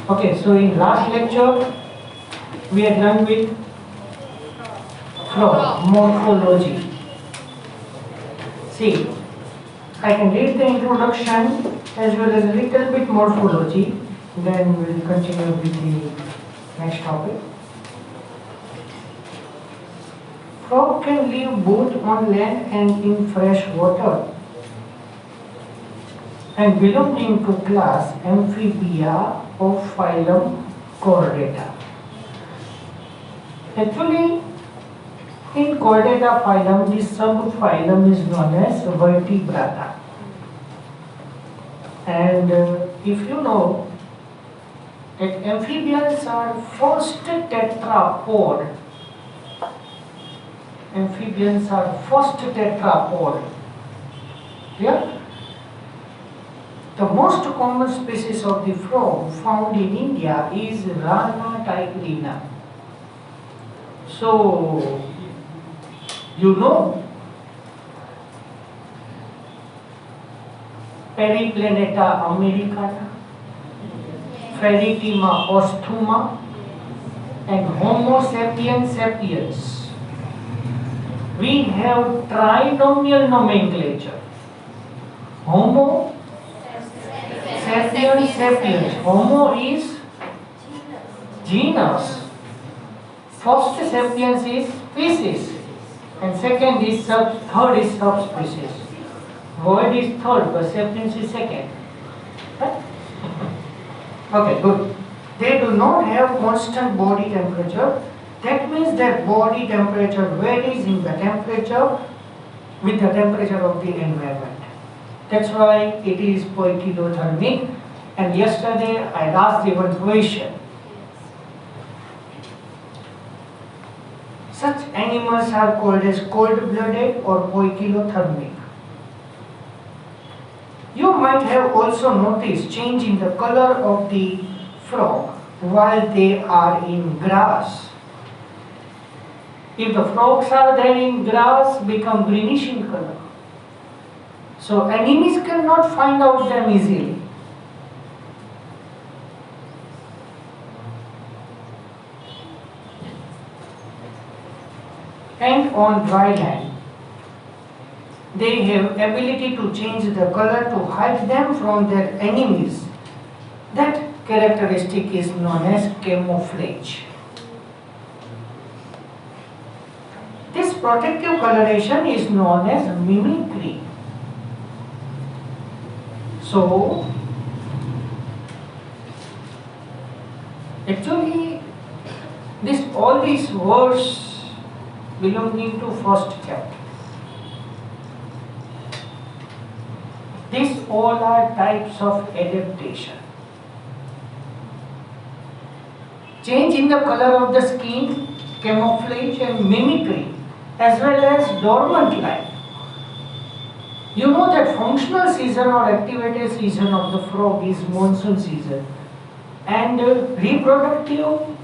Okay, so in last lecture we had learned with frog morphology. See, I can read the introduction as well as a little bit morphology, then we will continue with the next topic. Frog can live both on land and in fresh water and belonging to class Amphibia of phylum Chordata. Actually, in Chordata phylum, this subphylum is known as Vertebrata. And if you know that amphibians are first tetrapod, yeah? The most common species of the frog found in India is Rana tigrina. So, you know Periplaneta americana, Ferritima osthuma, and Homo sapiens sapiens. We have trinomial nomenclature. Homo sapiens sapiens. Homo is genus. First sapiens is species. And second is third is subspecies. Word is third, but sapiens is second. Right? Okay, good. They do not have constant body temperature. That means that body temperature varies in the temperature with the temperature of the environment. That's why it is poikilothermic. And yesterday I asked you one question. Such animals are called as cold-blooded or poikilothermic. You might have also noticed change in the color of the frog while they are in grass. If the frogs are there in grass, become greenish in color. So enemies cannot find out them easily. And on dry land, they have ability to change the color to hide them from their enemies. That characteristic is known as camouflage. This protective coloration is known as mimicry. So, actually, all these words belonging to first chapter. These all are types of adaptation. Change in the color of the skin, camouflage and mimicry, as well as dormant life. You know that functional season or activated season of the frog is monsoon season, and reproductive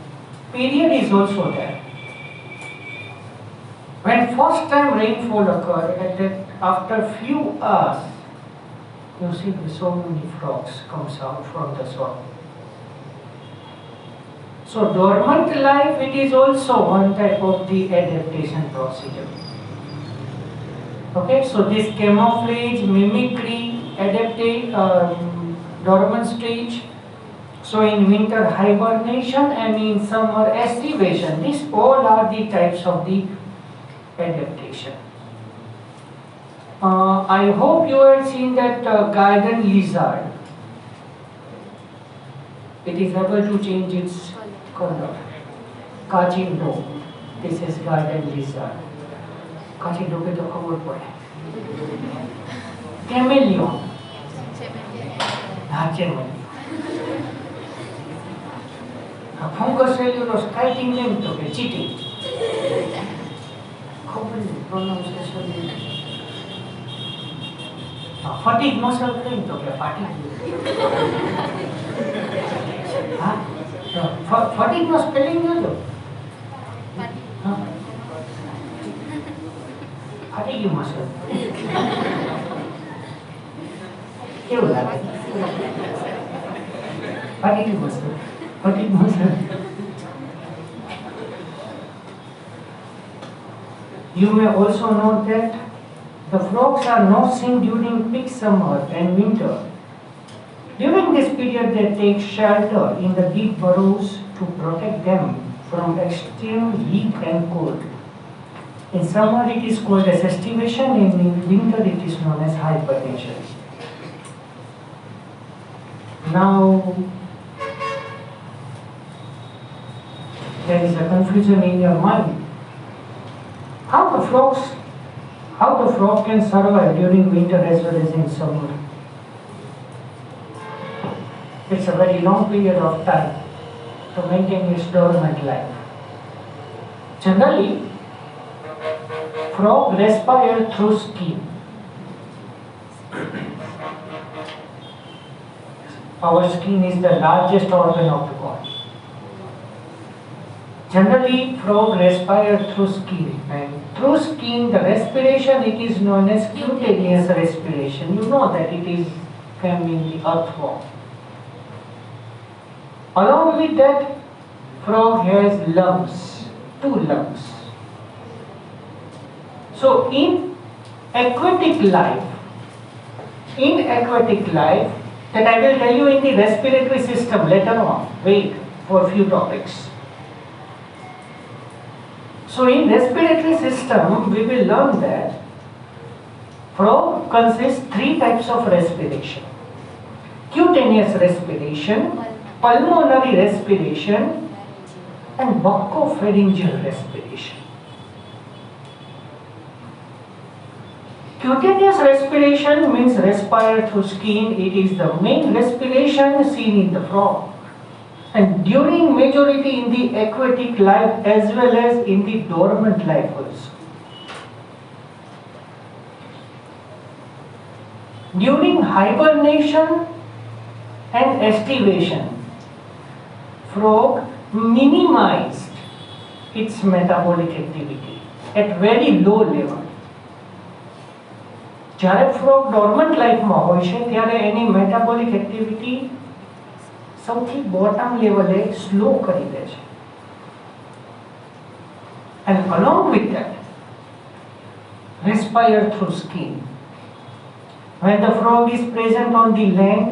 period is also there. When first time rainfall occurs, after few hours, you see so many frogs comes out from the soil. So dormant life, it is also one type of the adaptation procedure. Okay, so this camouflage, mimicry, dormant stage. So in winter hibernation and in summer estivation, these all are the types of the adaptation. I hope you have seen that garden lizard. It is able to change its color. Kachindo. This is garden lizard. Kachindo ke to khabar pade. Chameleon. Chameleon. Fungus skiting name to ke cheating. Pronunciation. Fatigue muscle claim to ke fatigue. Fatigue no spelling jo. Fatigue muscle. કેવું લાગે? ફાટી ગયું મસ્ત but it must have. You may also note that the frogs are not seen during peak summer and winter. During this period, they take shelter in the deep burrows to protect them from extreme heat and cold. In summer, it is called as estivation, and in winter, it is known as hibernation. Now, there is a confusion in your mind. How the frog can survive during winter as well as in summer? It's a very long period of time to maintain its dormant life. Generally, frog respire through skin. Our skin is the largest organ of the body. Generally, frog respire through skin, and through skin, the respiration, it is known as cutaneous respiration. You know that it is came in the earthworm. Along with that, frog has lungs, 2 lungs. So in aquatic life, that I will tell you in the respiratory system later on, wait for a few topics. So in respiratory system, we will learn that frog consists 3 types of respiration: cutaneous respiration, pulmonary respiration, and buccopharyngeal respiration. Cutaneous respiration means respire through skin. It is the main respiration seen in the frog, and during majority in the aquatic life as well as in the dormant life also. During hibernation and estivation, frog minimized its metabolic activity at very low level. જ્યારે frog dormant લાઈફમાં હોય છે ત્યારે એની metabolic activity સૌથી bottom લેવલે slow કરી દે છે. And along with that, respire through skin. When the frog is present on the land,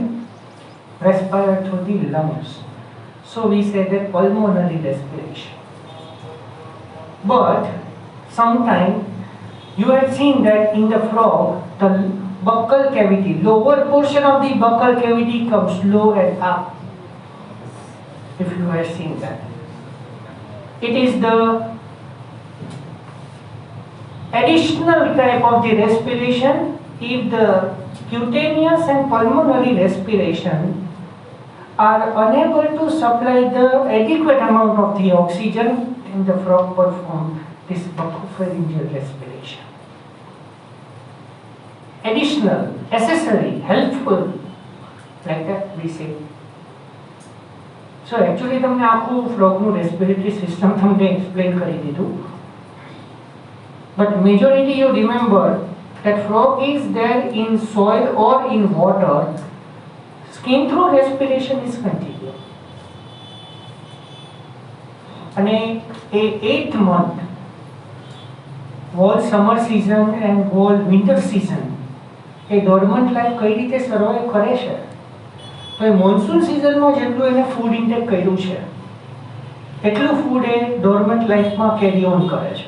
respire through the lungs. So we say that pulmonary respiration. But sometimes you have seen that in the frog, the buccal cavity, lower portion of the buccal cavity comes low and up. If you have seen that, it is the additional type of the respiration. If the cutaneous and pulmonary respiration are unable to supply the adequate amount of the oxygen, then the frog perform this buccopharyngeal respiration. Additional, accessory, helpful, like that we say. So actually તમને આખું frogનું respiratory system તમને explain કરી દીધું. But majority you remember that frog is there in soil or in water. Skin through respiration is continuous. અને a 8th month, whole summer season and whole winter season, A dormant life કઈ રીતે survive કરે છે? તો એ monsoon સિઝનમાં જેટલું એને food intake કર્યું છે એટલું ફૂડ એ ડોર્મન્ટ લાઈફમાં કેરી ઓન કરે છે.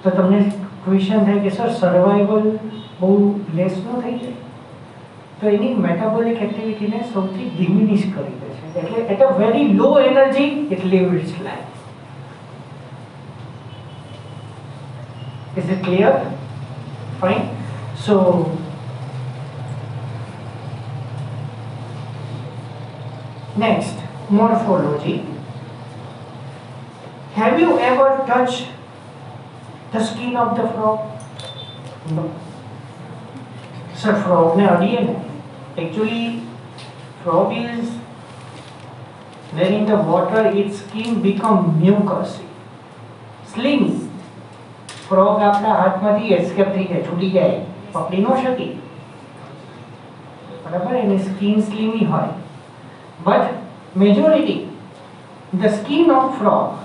તો તમને ક્વેશ્ચન થાય કે સર સર્વાઈવલ બહુ લેસ ન થઈ જાય? તો એની મેટાબોલિક એક્ટિવિટીને સૌથી ડિમિનિશ કરી દે છે. એટલે at a very low energy it leave its life. Is it clear? Fine. So, next, morphology. Have you ever touched the skin of the frog? No. Sir, frog ne adiye nahi. Actually, frog is when in the water, its skin become mucousy, slimy. Frog આપણા હાથમાંથી escape થઈ જાય, છૂટી જાય, પકડી ન શકી. બરાબર, એની સ્કિન સ્લીમી હોય. But majority, the skin of frog.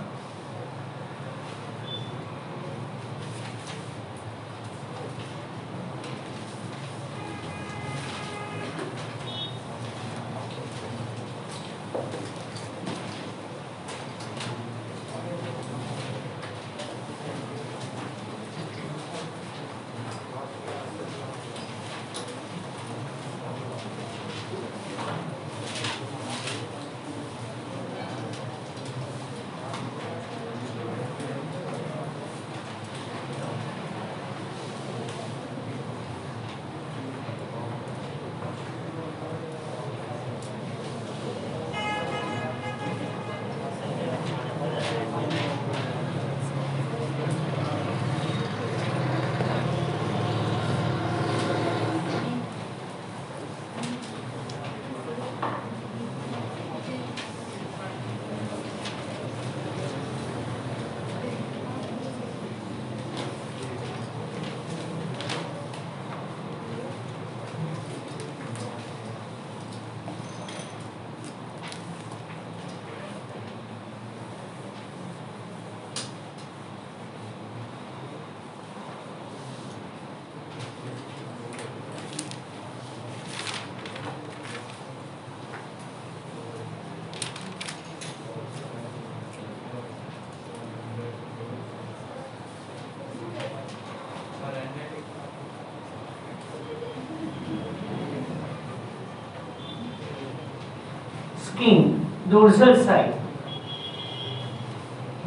Skin, dorsal side,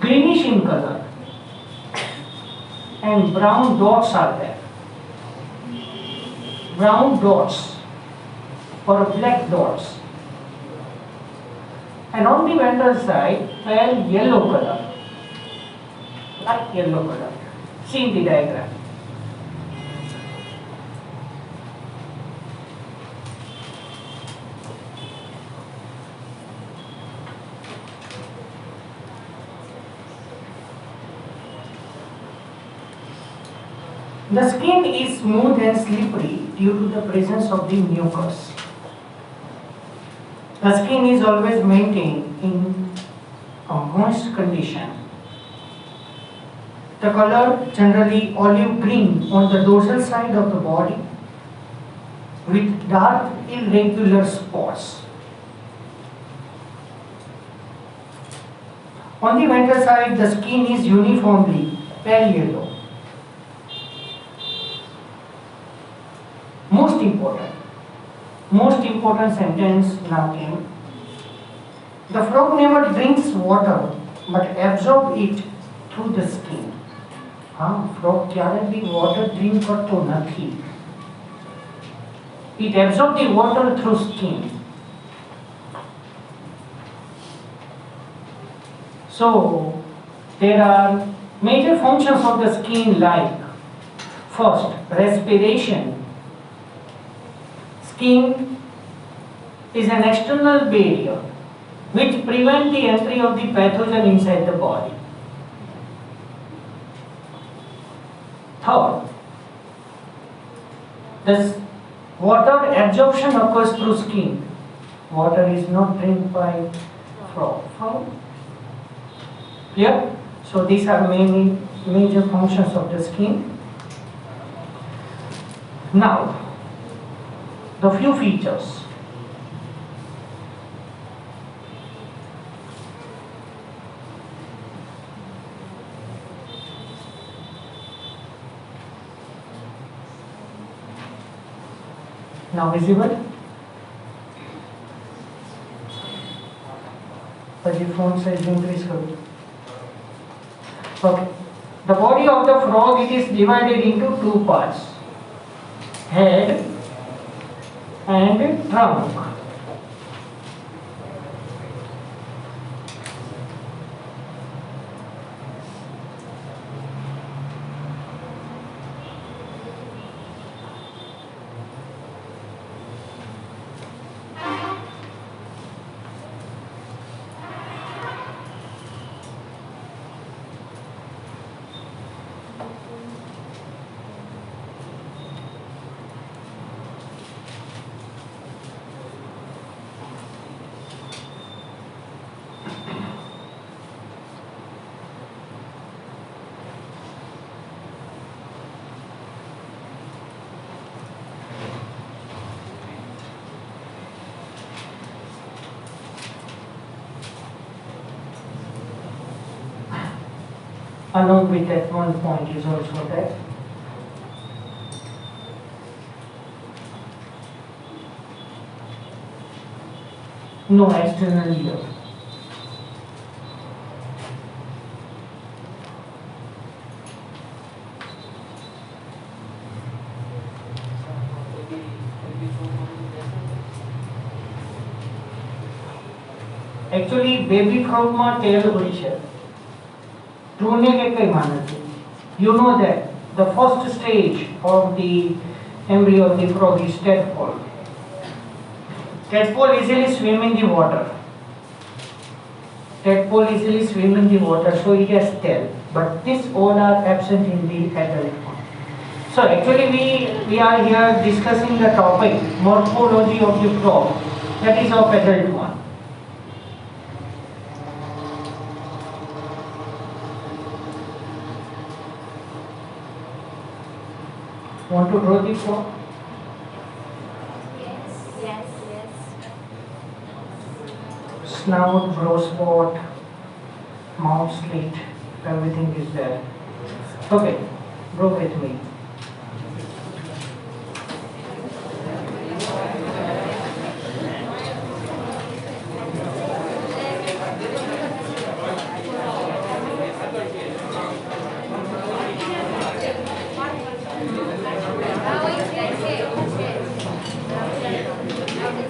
greenish in color, and brown dots are there. Brown dots or black dots. And on the ventral side, pale yellow color, light yellow color. See in the diagram. The skin is smooth and slippery due to the presence of the mucus. The skin is always maintained in a moist condition. The color generally olive green on the dorsal side of the body with dark irregular spots. On the ventral side, the skin is uniformly pale yellow. Most important sentence now came. The frog never drinks water but absorbs it through the skin. Frog ક્યારે બી water drink કરતો નથી. It absorbs the water through skin. So there are major functions of the skin like first, respiration. Skin is an external barrier which prevents the entry of the pathogen inside the body. Third, this water absorption occurs through skin. Water is not drank by frog. Clear? So these are major functions of the skin. Now, the few features. Now visible? The font size increase. Okay. The body of the frog, it is divided into two parts, head and trunk. along with that one point is also there. No external ear. Actually, baby frog માં tail હોય છે. True ને કે કઈ માં નથી. You know that the first stage of the embryo of the frog is tadpole. Tadpole easily swim in the water. Tadpole easily swim in the water, so it has tail. But these all are absent in the adult one. So actually we are here discussing the topic morphology of the frog, that is of adult one. Want to draw the frog? Yes. Snout, brow spot, mouth slit, everything is there. Okay, draw with me.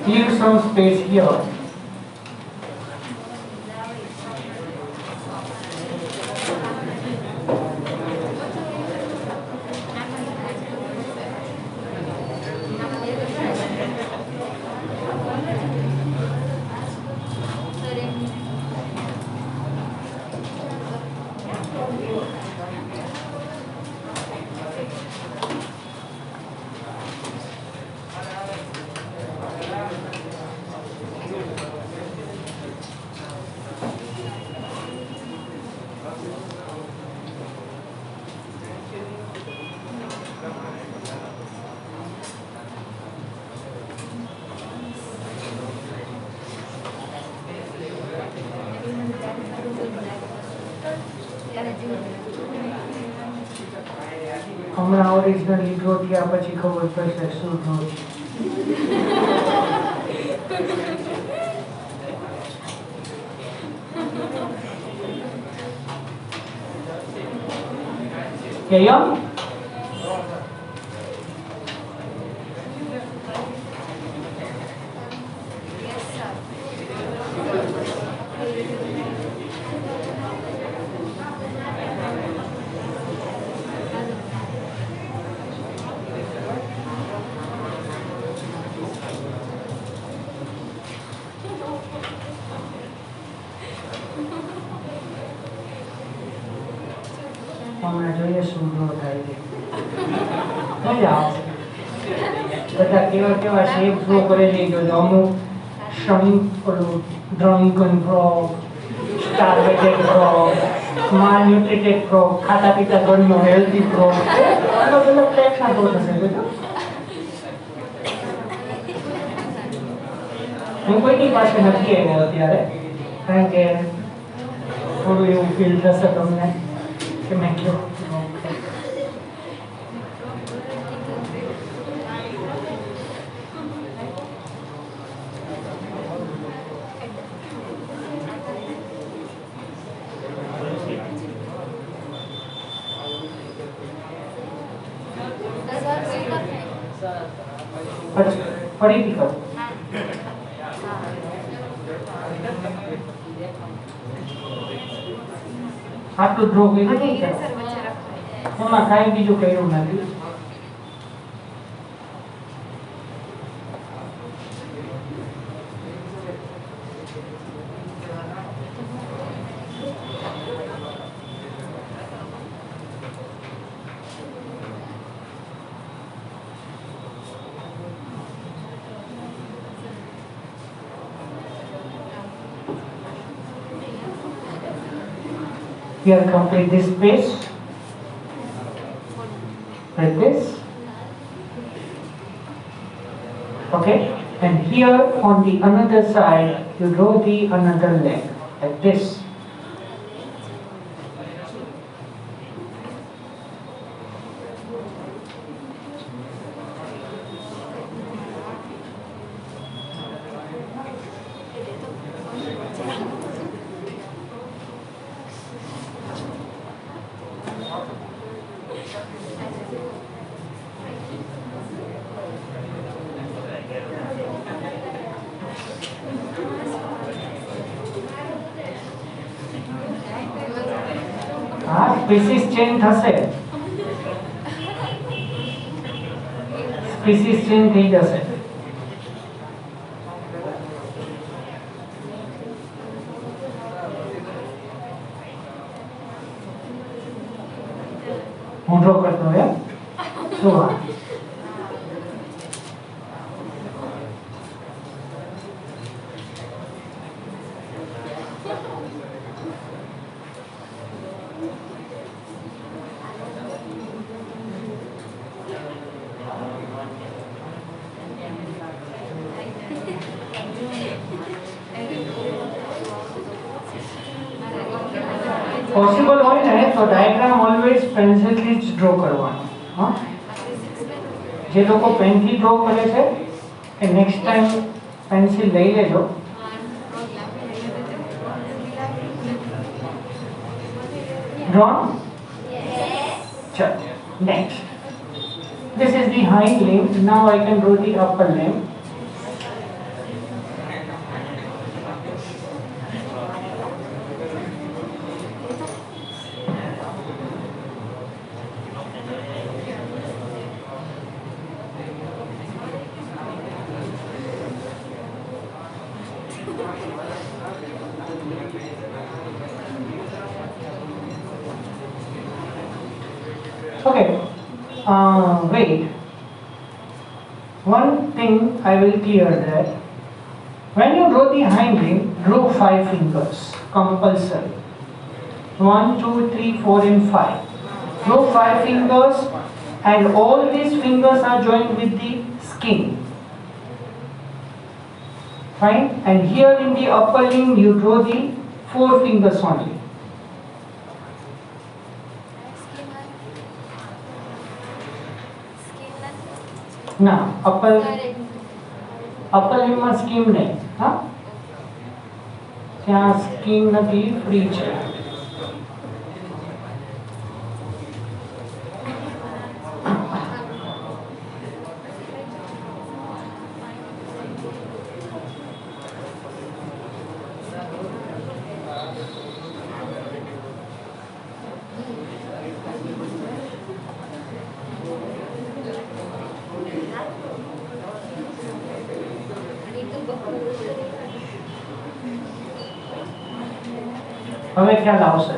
Leave some space here. હમણાં originally draw થયા પછી ખબર પડશે શું draw છે. Yayam? હમણાં જોઈએ શું ડ્રો થાય છે. મજા આવશે. બધા કેવા કેવા શેપ ડ્રો કરે છે જો અમુક ડ્રંકન ફ્રોગ, સ્ટાર્વેટેડ ફ્રોગ, માલન્યુટ્રિટેડ ફ્રોગ, ખાતા પીતા ઘરનો હેલ્ધી ફ્રોગ, અલગ અલગ ટાઈપના ડ્રો થશે બધા. હું કોઈની પાસે નથી આવ્યો અત્યારે, કારણ કે થોડું એવું ફીલ થશે તમને કે મેં કયો. ફરીથી કરો. આટલું ડ્રો કર્યું નહીં કરો, એમાં કાંઈ બીજું કર્યું નથી. Here complete this space like this, okay, and here on the another side you draw the another leg like this. હા સ્પીસીસ ચેન્જ થશે, સ્પીસીસ ચેન્જ થઈ જશે. હું ડ્રો કરતો એમ શું વાત. પોસિબલ હોય ને તો ડાયાગ્રામ ઓલવેઝ પેન્સિલથી જ ડ્રો કરવાનો. હા, જે લોકો પેનથી ડ્રો કરે છે કે નેક્સ્ટ ટાઈમ પેન્સિલ લઈ લેજો. Drawn? Yes. Sure. Next. This is the hind limb. Now I can draw the upper limb. Okay, wait. One thing I will clear that when you draw the hind limb, draw 5 fingers compulsory. 1, 2, 3, 4 and 5. Draw 5 fingers and all these fingers are joined with the skin. Fine? And here in the upper limb you draw the 4 fingers only. ના upper લિમ્બમાં scheme નહીં. હા, ત્યાં scheme નથી, free છે. હવે ખ્યાલ આવશે.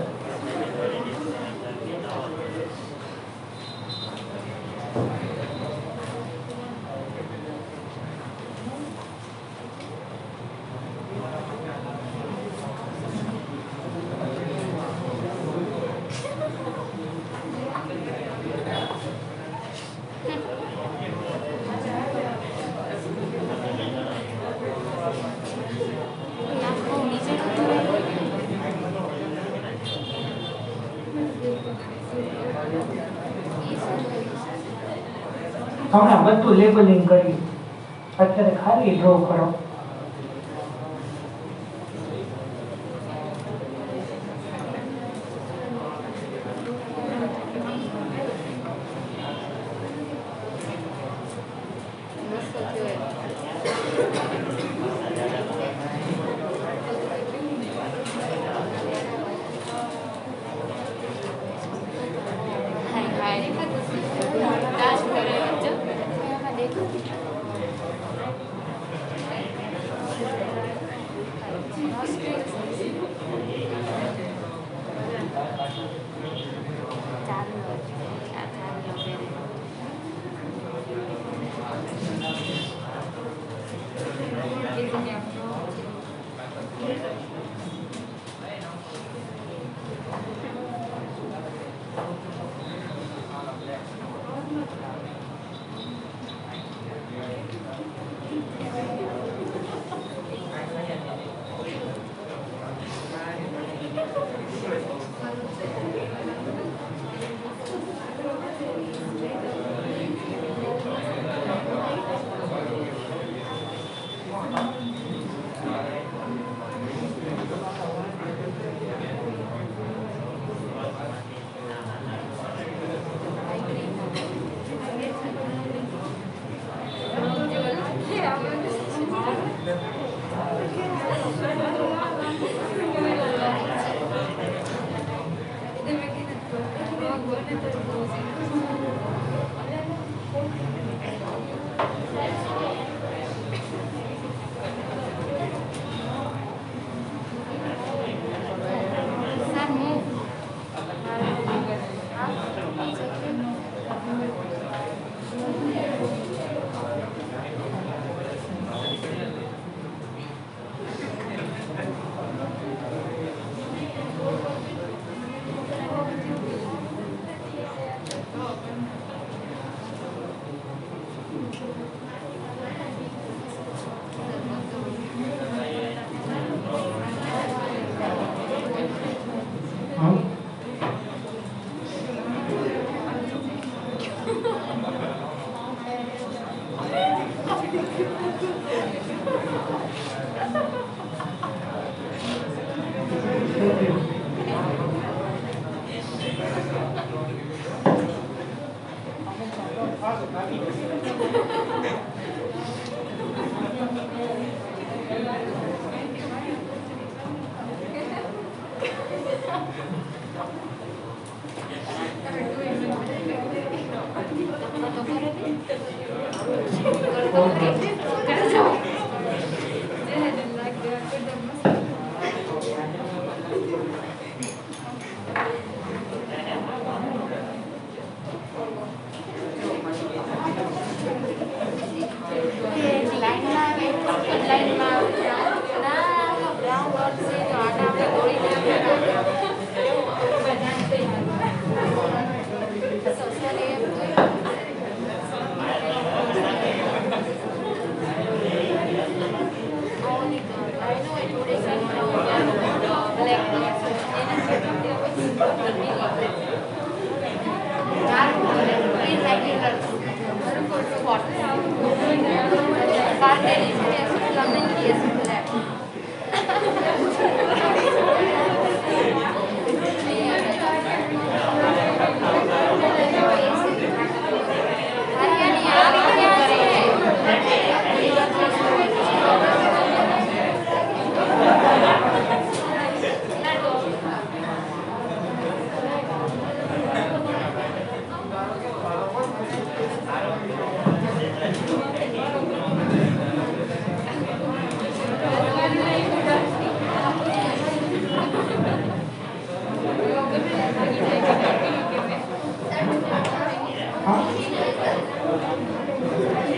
હમણાં બધું લેબલિંગ કર્યું, અત્યારે ખાલી ડ્રો કરો.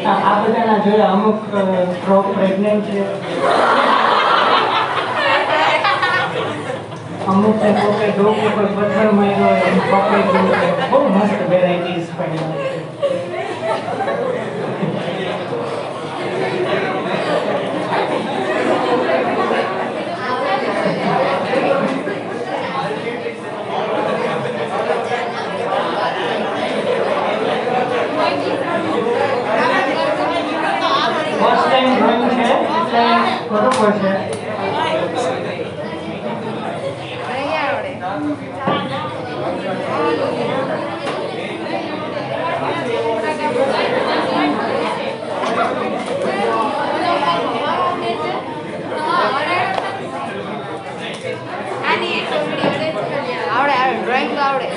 આ બધાના જોડે અમુક ફ્રોગ પ્રેગ્નન્ટ છે, અમુક ને કોકે ડોક ઉપર પથ્થર માર્યો એમ પકડી ગયું છે. બહુ મસ્ત વેરાયટીઝ પણ છે. બરોબર છે. આવડે ડ્રોઈંગ તો આવડે.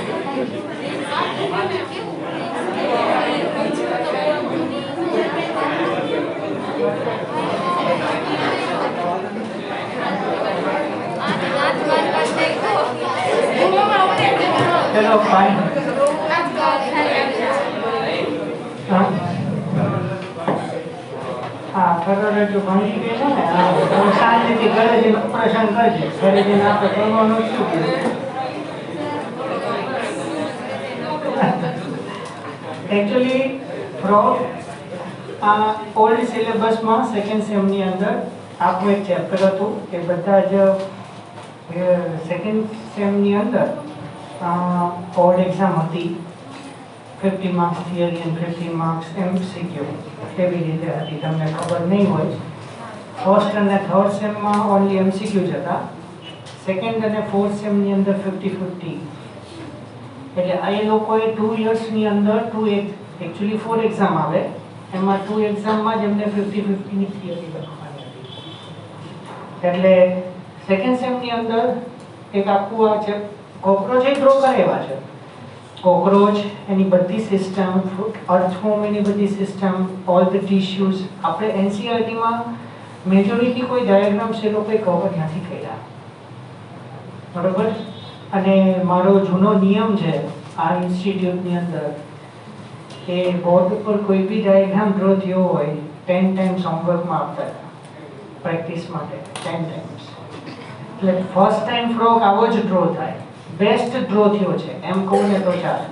ચલો ફાઇન. હા બરોબર. જો ભણી ગઈ છે ને, તમે શાંતિથી ઘરે જઈને ઓપરેશન કરજે. ઘરે જઈને આપણે કરવાનું શું? એકચ્યુઅલી ફ્રોગ આ ઓલ્ડ સિલેબસમાં સેકન્ડ સેમની અંદર આખું એક ચેપ્ટર હતું કે બધા જ સેકન્ડ સેમની અંદર બોર્ડ એક્ઝામ હતી. 50 માર્ક્સ થિયરી અને 50 માર્ક્સ MCQ એવી રીતે હતી. તમને ખબર નહીં હોય, ફર્સ્ટ અને થર્ડ સેમમાં ઓનલી MCQ જ હતા. સેકન્ડ અને ફોર્થ સેમની અંદર 50-50. એટલે આ એ લોકોએ 2 યર્સની અંદર એકચ્યુઅલી 4 એક્ઝામ આવે, એમાં 2 એક્ઝામમાં જ એમને 50-50ની થિયરી લખવાની હતી. એટલે સેકન્ડ સેમની અંદર એક આખું આ છે કોક્રોચ ડ્રો કરેવા છે. કોક્રોચ એની બધી સિસ્ટમ, અર્થવોર્મ એની બધી સિસ્ટમ, ઓલ ધ ટિશ્યુઝ. આપણે NCERTમાં મેજોરિટી કોઈ ડાયાગ્રામ્સ એ લોકોએ કવર નથી કર્યા, બરોબર. અને મારો જૂનો નિયમ છે આ ઇન્સ્ટિટ્યૂટની અંદર કે બોર્ડ ઉપર કોઈ બી ડાયાગ્રામ ડ્રો થયો હોય 10 ટાઈમ્સ હોમવર્કમાં આપતા હતા પ્રેક્ટિસ માટે. 10 ટાઈમ્સ. એટલે ફર્સ્ટ ટાઈમ ફ્રોગ આવો જ ડ્રો થાય. બેસ્ટ ડ્રો થયો છે એમ કહું ને તો ચાલે.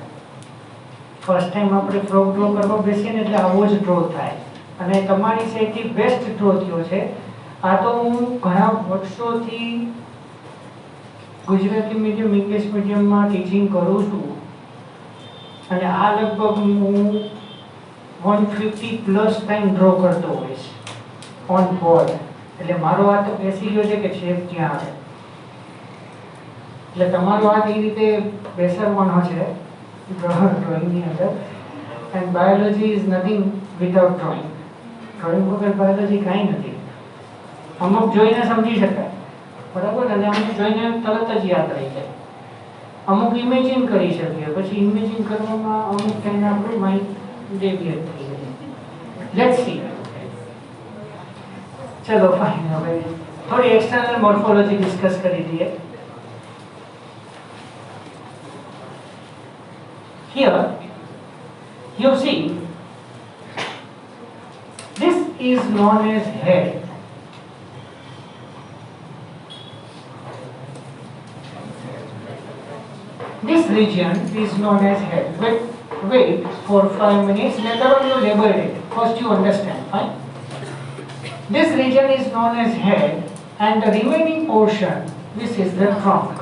ફર્સ્ટ ટાઈમ આપણે ફ્રોગ ડ્રો કરવા બેસીએ ને એટલે આવો જ ડ્રો થાય. અને તમારી સાઈડથી બેસ્ટ ડ્રો થયો છે. આ તો હું ઘણા વર્ષોથી ગુજરાતી મીડિયમ, ઇંગ્લિશ મીડિયમમાં ટીચિંગ કરું છું અને આ લગભગ હું 150+ ટાઈમ ડ્રો કરતો હોઈશ ઓન બોર્ડ. એટલે મારો હાથ તો બેસી ગયો છે કે શેપ ક્યાં આવે. એટલે તમારો હાથ એ રીતે બેસરવાનો છે ડ્રોઈંગની અંદર. And biology is nothing without drawing. Drawing વગર બાયોલોજી કાંઈ નથી. અમુક જોઈને સમજી શકાય, બરાબર, અને અમુક જોઈને તરત જ યાદ રહી જાય. અમુક ઇમેજિન કરી શકીએ, પછી ઇમેજિન કરવામાં અમુક ટાઈમ આપણું માઇન્ડ ડેવિએટ થઈ જાય. Let's see. ચલો ફાઇન, હવે થોડી એક્સટર્નલ મોર્ફોલોજી ડિસ્કસ કરી દઈએ. Here you see this is known as head. This region is known as head. Wait for 5 minutes. Later on you label it. First you understand. Fine. This region is known as head, and the remaining portion, this is the trunk.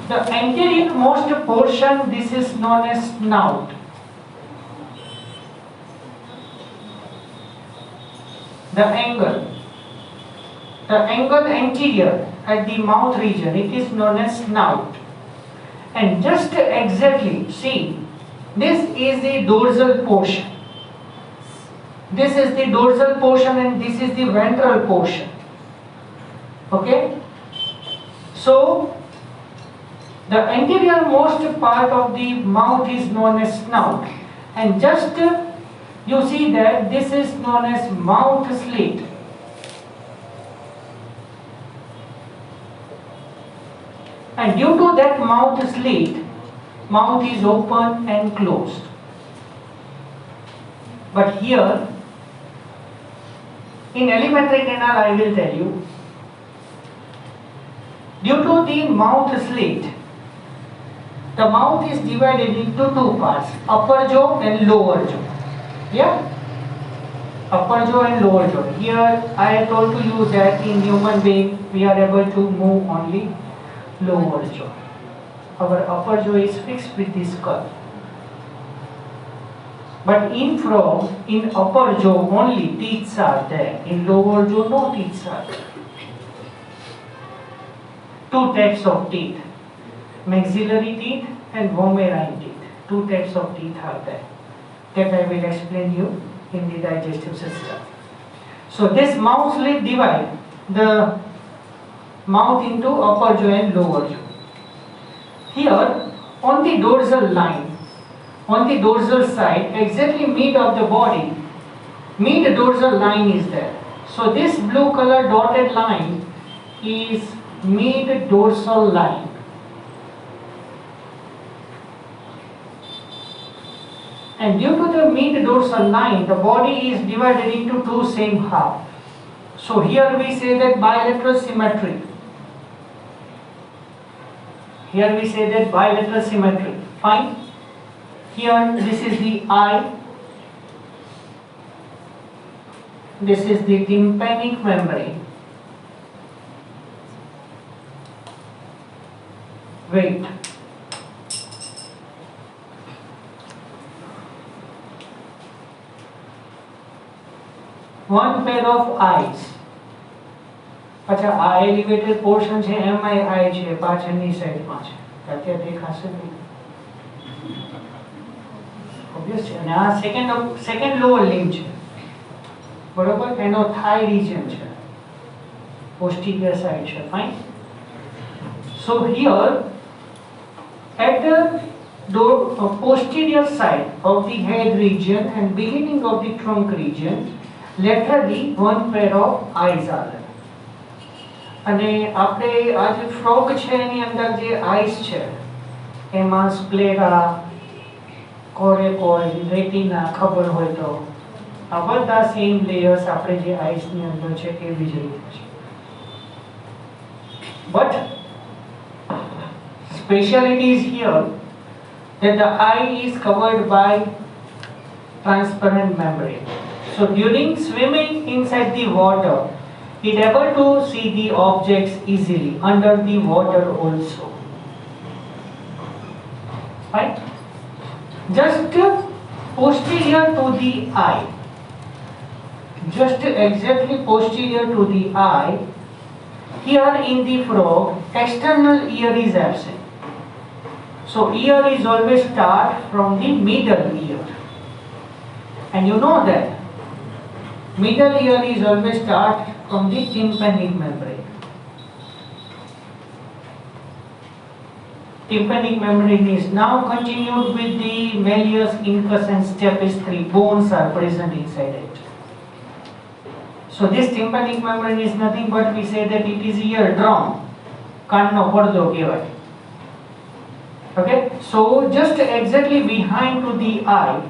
The anterior-most portion, this is known as snout. The angle anterior at the mouth region, it is known as snout. And just exactly, see, this is the dorsal portion. This is the dorsal portion and this is the ventral portion. Okay? So, the anterior most part of the mouth is known as snout, and just you see that this is known as mouth slit. And due to that mouth slit, mouth is open and closed. But here, in alimentary canal, I will tell you, due to the mouth slit, the mouth is divided into two parts, upper jaw and lower jaw. Yeah? Upper jaw and lower jaw. Here I told to you that in human being we are able to move only lower jaw. Our upper jaw is fixed with this skull. But in frog, in upper jaw only teeth are there. In lower jaw no teeth are there. Two types of teeth. Maxillary teeth and vomerine teeth. Two types of teeth are there. That I will explain you in the digestive system. So this mouth slit divide the mouth into upper jaw and lower jaw. Here on the dorsal line, on the dorsal side, exactly mid of the body, mid dorsal line is there. So this blue color dotted line is mid dorsal line. And due to the mid dorsal line, the body is divided into two same half. So here we say that bilateral symmetry. Here we say that bilateral symmetry. Fine. Here this is the eye. This is the tympanic membrane. Wait. One pair of eyes. अच्छा આ elevated portion છે એમાં આઈ છે પાછળની સાઈડમાં છે અત્યારે દેખાશે નહીં ઓબ્વિયસ છે અને આ સેકન્ડ લોઅર લિમ્બ છે બરોબર એનો થાઈ રિજન છે પોસ્ટીરિયર સાઈડ છે fine so here at the posterior side of the head region and beginning of the trunk region laterally one pair of eyes are there. અને આપણે આ જે ફ્રોગ છે એની અંદર જે આઈસ છે એમાં સ્ક્લેરા કોરેકોઇડ રેટિના ખબર હોય તો આ બધા સેમ લેયર્સ આપણે જે આઈસની અંદર છે એવી જ રીતે છે but speciality is here that the eye is covered by transparent membrane. So during swimming inside the water, it able to see the objects easily under the water also. Right? Just posterior to the eye, just exactly posterior to the eye, here in the frog, external ear is absent. So ear is always start from the middle ear. And you know that middle ear is always start from the tympanic membrane. Tympanic membrane is now continued with the malleus, incus and stapes. 3 bones are present inside it. So this tympanic membrane is nothing but we say that it is eardrum. Kanno paddo kehavaય. Okay, so just exactly behind to the eye,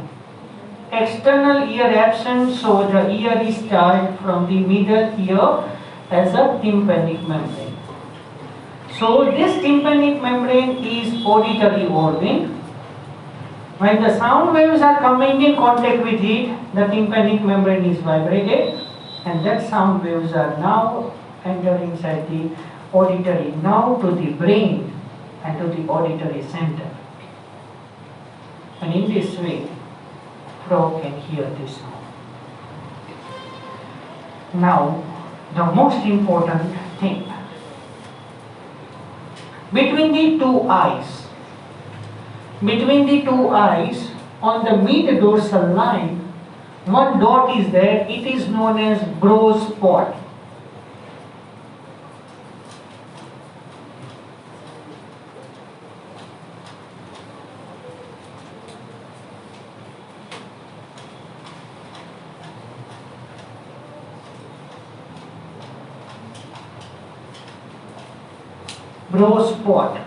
external ear absent, so the ear is started from the middle ear as a tympanic membrane. So this tympanic membrane is auditory organ. When the sound waves are coming in contact with it, the tympanic membrane is vibrated, and that sound waves are now entering inside the auditory nerve to the brain and to the auditory center. And in this way, frog can hear this sound. Now, the most important thing. Between the two eyes, on the mid-dorsal line, one dot is there. It is known as Bro's spot. Bro's spot.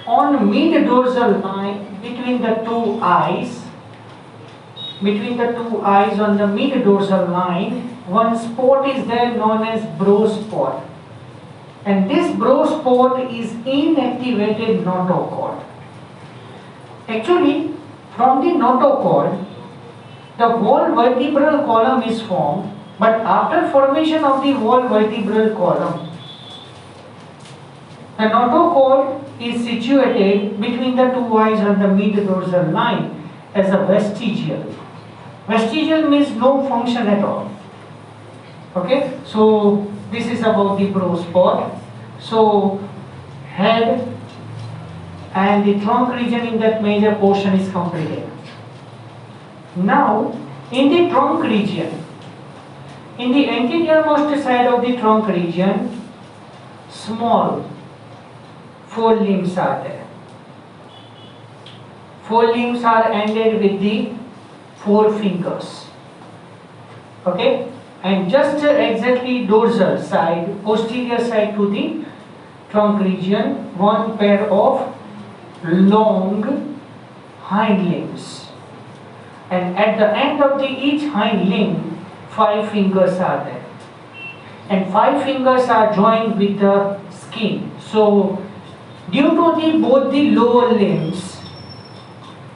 On mid-dorsal line between the two eyes on the mid-dorsal line, one spot is there known as Bro's spot. And this Bro's spot is inactivated notochord. Actually, from the notochord, the whole vertebral column is formed. But after formation of the whole vertebral column, the notochord is situated between the two eyes on the mid-dorsal line as a vestigial. Vestigial means no function at all. Okay, so this is about the Bro's spot. So head and the trunk region in that major portion is completed. Now, in the trunk region, in the anteriormost side of the trunk region, small 4 limbs are there. 4 limbs are ended with the 4 fingers. Okay, and just exactly dorsal side, posterior side to the trunk region, one pair of long hind limbs. And at the end of each hind limb, 5 fingers are there, and 5 fingers are joined with the skin. So, due to both the lower limbs,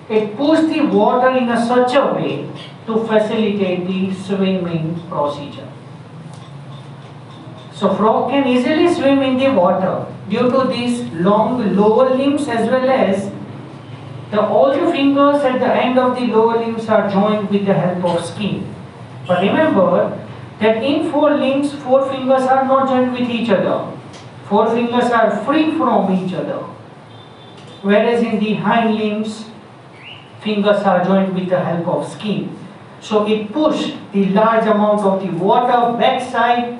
it pushes the water in such a way to facilitate the swimming procedure. So, frog can easily swim in the water due to these long lower limbs, as well as all the fingers at the end of the lower limbs are joined with the help of skin. But remember that in 4 limbs, 4 fingers are not joined with each other. 4 fingers are free from each other. Whereas in the hind limbs, fingers are joined with the help of skin. So it pushes the large amount of the water backside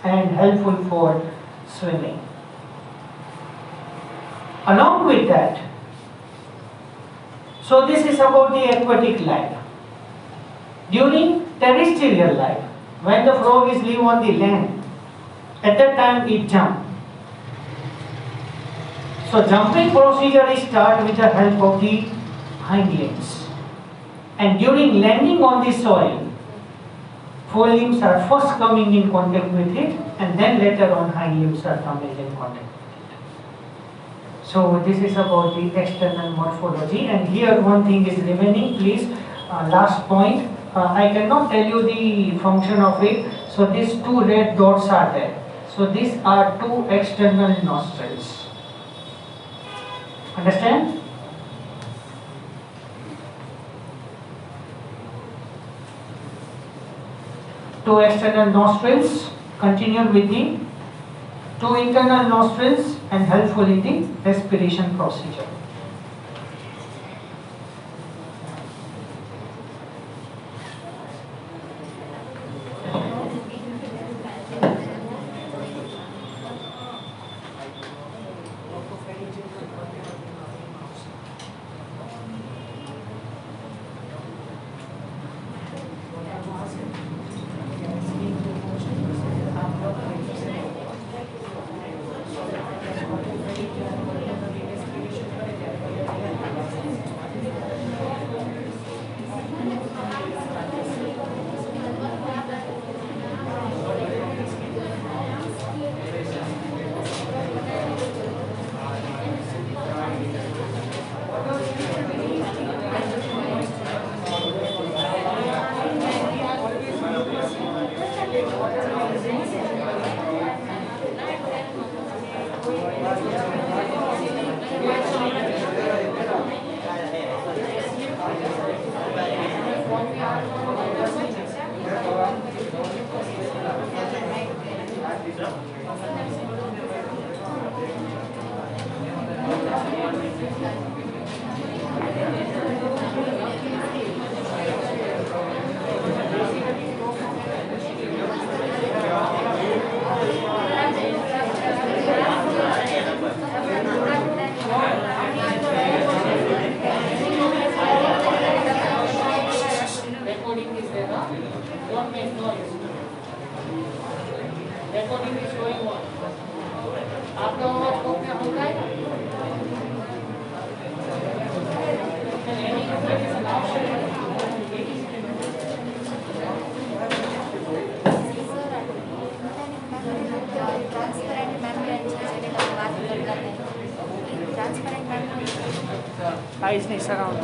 and helpful for swimming. Along with that, so this is about the aquatic life. During terrestrial life, when the frog is live on the land, at that time it jumps. So jumping procedure is start with the help of the hind limbs. And during landing on the soil, 4 limbs are first coming in contact with it, and then later on hind limbs are coming in contact with it. So this is about the external morphology, and here one thing is remaining, please, last point. I cannot tell you the function of it. So these 2 red dots are there. So these are 2 external nostrils. Understand? Two external nostrils, continue with the 2 internal nostrils and helpful in the respiration procedure. Recording is there, no? Don't make noise. Recording is showing what? आपका आवाज को क्या होता है? And any effect is an option. Transparent membrane છે જેને તમે વાત કરતા હતા ટ્રાન્સપેરેન્ટ મેમ્બ્રેન Eyes नहीं surround.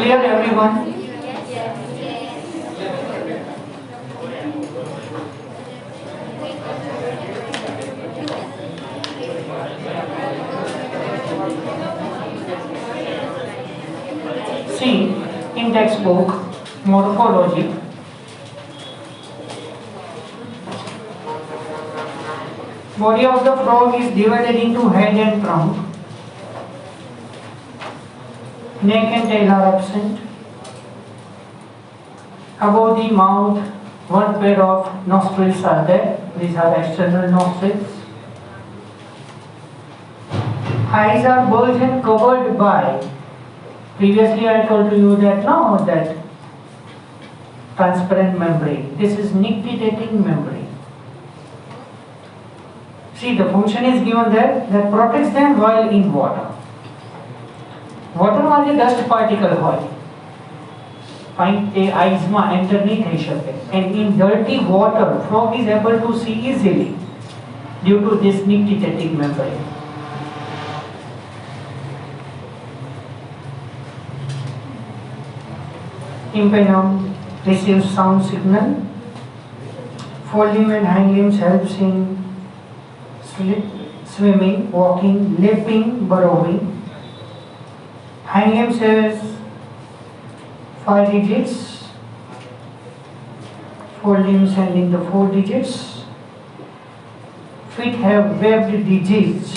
Clear, everyone? See, in textbook, morphology, body of the frog is divided into head and trunk. Neck and tail are absent. Above the mouth, one pair of nostrils are there. These are external nostrils. Eyes are bulged and covered by. Previously I told you that now that transparent membrane. This is nictitating membrane. See, the function is given there that protects them while in water. વોટરમાં જે dust particle હોય fine એ આઈઝમાં enter નહીં થઈ શકે and in dirty water frog is able to see easily due to this nictitating membrane. Tympanum receives sound signal. Forelimb and hind limbs helps in swimming, walking, leaping, burrowing. Hind limbs has 5 digits, forelimbs handling the 4 digits. Feet have webbed digits.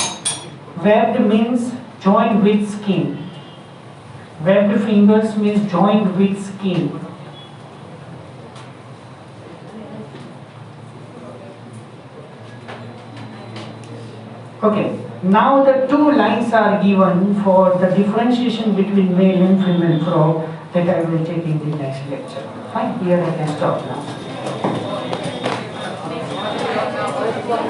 Webbed means joined with skin. Webbed fingers means joined with skin. Okay. Now the two lines are given for the differentiation between male and female frog that I will take in the next lecture. Fine, here I can stop now.